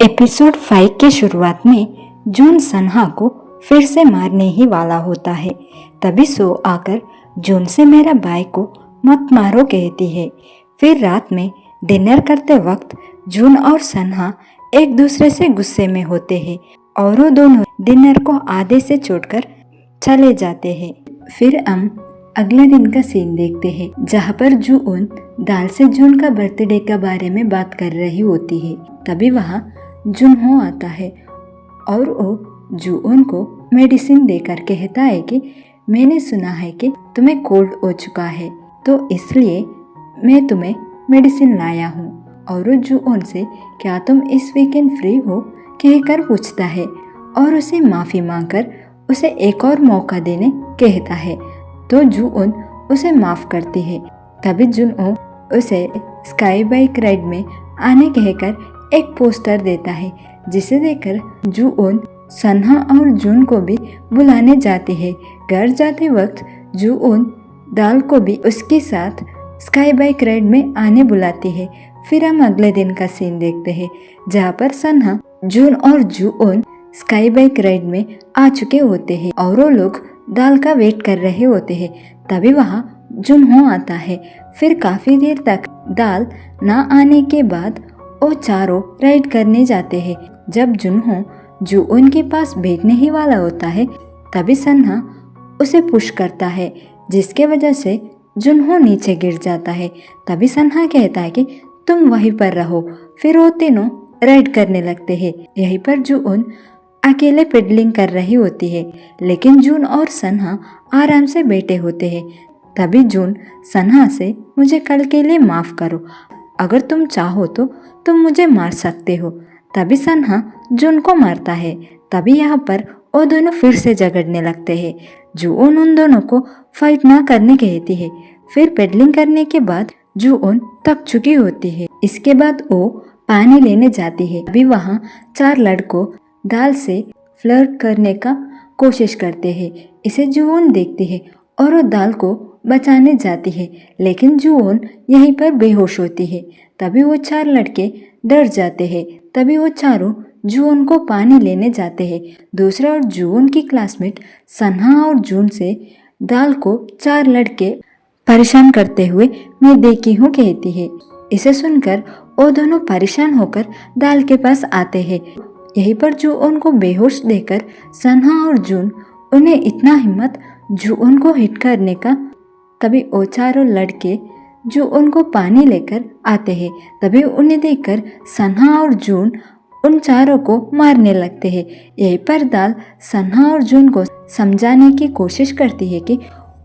Episode 5 के शुरुआत में जून सन्हा को फिर से मारने ही वाला होता है। तभी सो आकर जून से मेरा भाई को मत मारो कहती है। फिर रात में डिनर करते वक्त जून और सन्हा एक दूसरे से गुस्से में होते हैं और वो दोनों डिनर को आधे से छोड़कर चले जाते हैं। फिर हम अगले दिन का सीन देखते हैं जहाँ पर जून दाल से जून का बर्थडे के बारे में बात कर रही होती है। तभी वहाँ जुनहो आता है और वो जून को मेडिसिन देकर कहता है कि मैंने सुना है कि तुम्हें कोल्ड हो चुका है, तो इसलिए मैं तुम्हें मेडिसिन लाया हूँ। और वो जून से क्या तुम इस वीकेंड फ्री हो कहकर पूछता है और उसे माफ़ी मांगकर उसे एक और मौका देने कहता है। तो जून उसे माफ़ करती है। तभी जून उसे स्काई बाइक राइड में आने कहकर एक पोस्टर देता है, जिसे देखकर जून सन्हा और जून को भी बुलाने जाती है। घर जाते वक्त जून दाल को भी उसके साथ स्काई बाइक राइड में आने बुलाती है। फिर हम अगले दिन का सीन देखते हैं जहाँ पर सन्हा जून और जून स्काई बाइक राइड में आ चुके होते हैं और वो लोग दाल का वेट कर रहे होते हैं। तभी वहाँ जुनहो आता है। फिर काफी देर तक दाल ना आने के बाद वो चारों राइड करने जाते हैं। जब जुनहो जून के पास बैठने ही वाला होता है तभी सन्हा उसे पुश करता है, जिसके वजह से जुनहो नीचे गिर जाता है। तभी सन्हा कहता है कि तुम वहीं पर रहो। फिर वो तीनों राइड करने लगते हैं। यहीं पर जून अकेले पेडलिंग कर रही होती है, लेकिन जून और सन्हा आराम से बैठे होते हैं। तभी जून सन्हा से मुझे कल के लिए माफ़ करो, अगर तुम चाहो तो तुम मुझे मार सकते हो। तभी सन्हा जून को मारता है। तभी यहाँ पर वो दोनों फिर से झगड़ने लगते हैं। जून उन दोनों को फाइट ना करने कहती है। फिर पेडलिंग करने के बाद जून थक चुकी होती है। इसके बाद वो पानी लेने जाती है। अभी वहाँ 4 लड़कों दाल से फ्लर्ट करने का कोशिश करते हैं। इसे जून देखती है और वो दाल को बचाने जाती है, लेकिन जून यहीं पर बेहोश होती है। तभी वो 4 लड़के डर जाते हैं। तभी वो चारों जून को पानी लेने जाते हैं। दूसरा और जून की क्लासमेट सन्हा और जून से दाल को 4 लड़के परेशान करते हुए मैं देखी हूँ कहती है। इसे सुनकर वो दोनों परेशान होकर दाल के पास आते हैं। यहीं पर जून को बेहोश देखकर सन्हा और जून उन्हें इतना हिम्मत जून को हिट करने का। तभी वो चारों लड़के जून को पानी लेकर आते हैं। तभी उन्हें देखकर सन्हा और जून उन चारों को मारने लगते हैं। यहीं पर दाल सन्हा और जून को समझाने की कोशिश करती है कि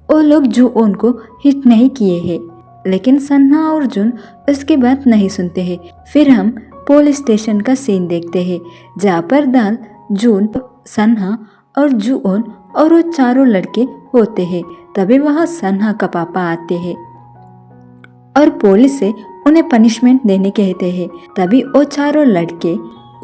वो लोग जून को हिट नहीं किए हैं, लेकिन सन्हा और जून उसकी बात नहीं सुनते हैं। फिर हम पुलिस स्टेशन का सीन देखते हैं जहाँ पर दाल, जून, सन्हा और जून और वो चारों लड़के होते हैं। तभी वहाँ सन्हा का पापा आते हैं और पुलिस से उन्हें पनिशमेंट देने कहते हैं। तभी वो चारों लड़के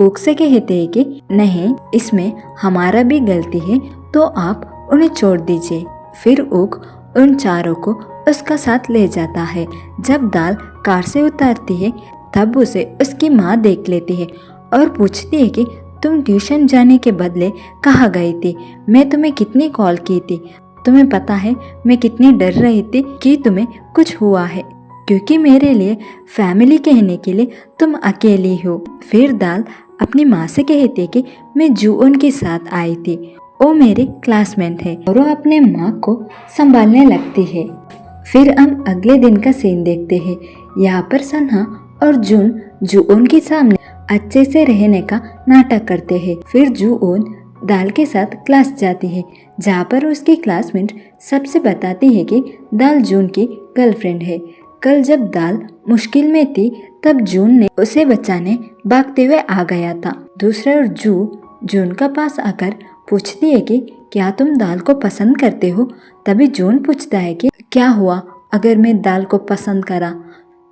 ऊक से कहते हैं कि नहीं, इसमें हमारा भी गलती है, तो आप उन्हें छोड़ दीजिए। फिर ऊक उन चारों को उसका साथ ले जाता है। जब दाल कार से उतारती है तब उसे उसकी माँ देख लेती है और पूछती है कि तुम ट्यूशन जाने के बदले कहाँ गई थी? मैं तुम्हें कितनी कॉल की थी, तुम्हें पता है मैं कितनी डर रही थी कि तुम्हें कुछ हुआ है, क्योंकि मेरे लिए फैमिली कहने के लिए तुम अकेली हो। फिर दाल अपनी माँ से कहती है कि मैं जून के साथ आई थी, वो मेरी क्लासमेट है, और वो अपने माँ को संभालने लगती है। फिर हम अगले दिन का सीन देखते हैं। यहाँ पर सन्हा और जून के सामने अच्छे से रहने का नाटक करते हैं। फिर जून दाल के साथ क्लास जाती है, जहाँ पर उसकी क्लासमेट सबसे बताती है कि दाल जून की गर्लफ्रेंड है। कल जब दाल मुश्किल में थी तब जून ने उसे बचाने भागते हुए आ गया था। दूसरा और जून का पास आकर पूछती है कि क्या तुम दाल को पसंद करते हो? तभी जून पूछता है कि क्या हुआ अगर मैं दाल को पसंद करा?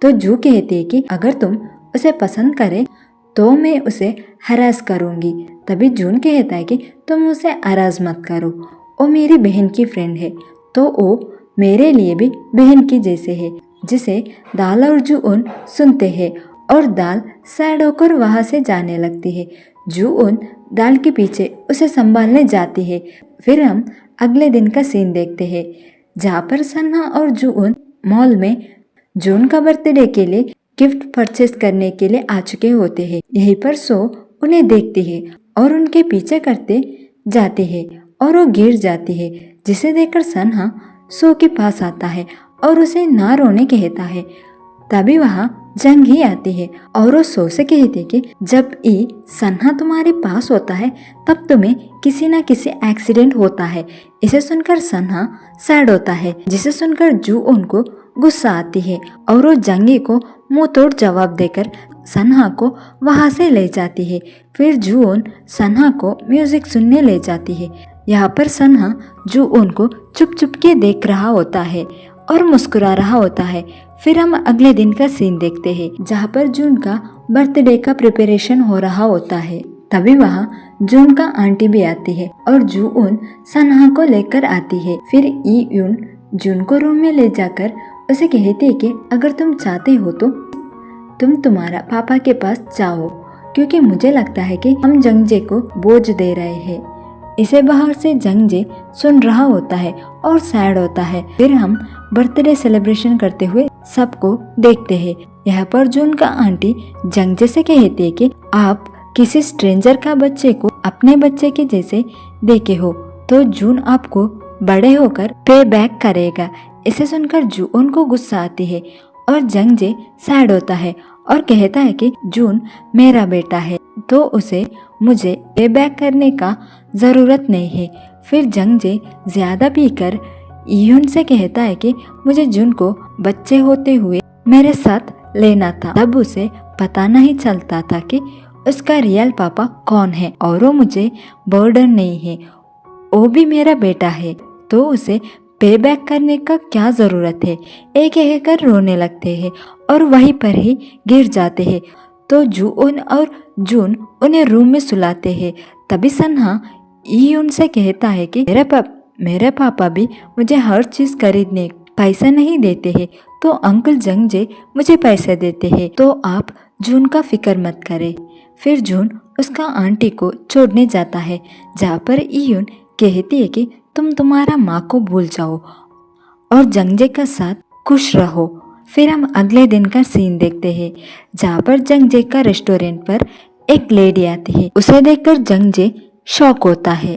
तो जू कहती है कि अगर तुम उसे पसंद करे तो मैं उसे हरास करूंगी। तभी जून कहता है कि तुम उसे हरास मत करो, वो मेरी बहन की फ्रेंड है, तो वो मेरे लिए भी बहन की जैसे है। जिसे दाल और जून सुनते हैं और दाल सैड होकर वहां से जाने लगती है। जून दाल के पीछे उसे संभालने जाती है। फिर हम अगले दिन का सीन देखते हैं, जहाँ पर सन्हा और जून मॉल में जून का बर्थडे के लिए गिफ्ट परचेज करने के लिए आ चुके होते हैं। यहीं पर सो उन्हें देखती है और उनके पीछे करते जाती है और वो गिर जाती है, जिसे देखकर सन्हा सो के पास आता है और उसे ना रोने कहता है। तभी वहाँ जंग ही आती है और वो सो से कहती है कि जब ई सन्हा तुम्हारे पास होता है तब तुम्हें किसी ना किसी एक्सीडेंट होता है। इसे सुनकर सन्हा सैड होता है, जिसे सुनकर जू उनको गुस्सा आती है और वो जंगी को मुंह तोड़ जवाब देकर सन्हा को वहां से ले जाती है। फिर जून सन्हा को म्यूजिक सुनने ले जाती है। यहाँ पर सन्हा जून को चुप चुप के देख रहा होता है और मुस्कुरा रहा होता है। फिर हम अगले दिन का सीन देखते हैं, जहाँ पर जून का बर्थडे का प्रिपरेशन हो रहा होता है। तभी वहाँ जून का आंटी भी आती है और जून सन्हा को लेकर आती है। फिर यून जून को रूम में ले जाकर उसे कहती है कि अगर तुम चाहते हो तो तुम तुम्हारा पापा के पास जाओ, क्योंकि मुझे लगता है कि हम जंगजे को बोझ दे रहे हैं। इसे बाहर से जंगजे सुन रहा होता है और सैड होता है। फिर हम बर्थडे सेलिब्रेशन करते हुए सबको देखते हैं। यहाँ पर जून का आंटी जंगजे से कहती है कि आप किसी स्ट्रेंजर का बच्चे को अपने बच्चे के जैसे देखे हो तो जून आपको बड़े होकर पे बैक करेगा। इसे सुनकर जून को गुस्सा आती है और जंगजे सैड होता है और कहता है कि जून मेरा बेटा है तो उसे मुझे पे बैक करने का ज़रूरत नहीं है। फिर जंगजे ज़्यादा पीकर यून से कहता है कि मुझे जून को बच्चे होते हुए मेरे साथ लेना था, तब उसे पता नहीं चलता था कि उसका रियल पापा कौन है और वो मुझे बर्डन नहीं है, वो भी मेरा बेटा है तो उसे पे बैक करने का क्या ज़रूरत है। एक एक कर रोने लगते हैं और वहीं पर ही गिर जाते हैं। तो जून और जून उन्हें रूम में सुलाते हैं। तभी सन्हा यून से कहता है कि मेरे पापा भी मुझे हर चीज़ खरीदने पैसा नहीं देते हैं, तो अंकल जंगजे मुझे पैसे देते हैं, तो आप जून का फिक्र मत करें। फिर जून उसका आंटी को छोड़ने जाता है, जहाँ पर यून कहती है कि तुम तुम्हारा माँ को भूल जाओ और जंगजे का साथ खुश रहो। फिर हम अगले दिन का सीन देखते हैं, जहाँ पर जंगजे का रेस्टोरेंट पर एक लेडी आती है। उसे देखकर जंगजे शॉक होता है।